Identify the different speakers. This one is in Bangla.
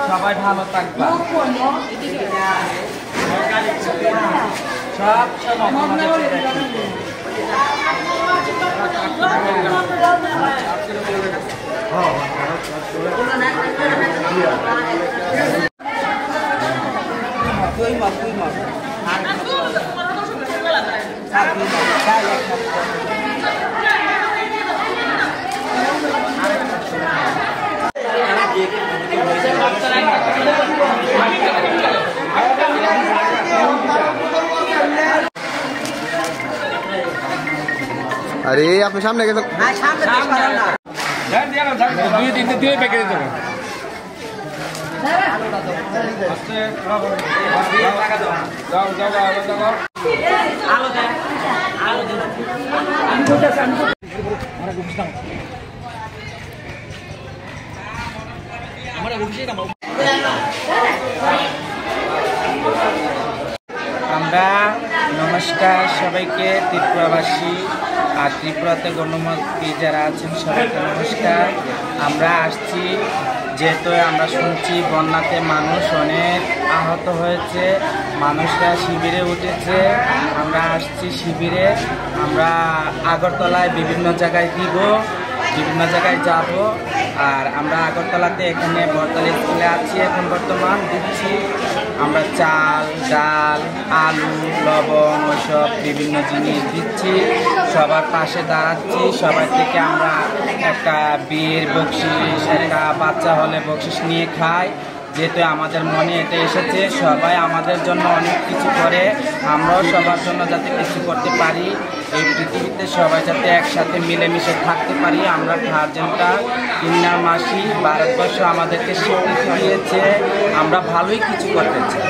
Speaker 1: সবাই ভালো থাকবা সব
Speaker 2: अरे आपने सामने कैसे
Speaker 1: नमस्कार सबाइके त्रिपुराबासी और त्रिपुराते गणमाध्यम যারা আছেন সবাইকে নমস্কার। আমরা আসছি যেহেতু আমরা শুনছি বন্যাতে মানুষ অনেক আহত হয়েছে, মানুষরা শিবিরে উঠেছে। আমরা আসছি শিবিরে, আমরা আগরতলায় বিভিন্ন জায়গায় দিব, বিভিন্ন জায়গায় যাব। আর আমরা আগরতলাতে এখানে বরতলা স্কুলে আছি, এখন বর্তমান দিচ্ছি আমরা চাল, ডাল, আলু, লবণ ওইসব বিভিন্ন জিনিস দিচ্ছি, সবার পাশে দাঁড়াচ্ছি। সবার থেকে আমরা একটা বীর বকশিস, একটা বাচ্চা হলে বকশিস নিয়ে খাই। যেহেতু আমাদের মনে এটা এসেছে সবাই আমাদের জন্য অনেক কিছু করে, আমরাও সবার জন্য যাতে কিছু করতে পারি, এই পৃথিবীতে সবাই যাতে একসাথে মিলেমিশে থাকতে পারি। আমরা গার্জেনটা ইন্নার মাসি ভারতবর্ষ আমাদেরকে স্বীকৃতি দিয়েছে, আমরা ভালোই কিছু করতে চাই।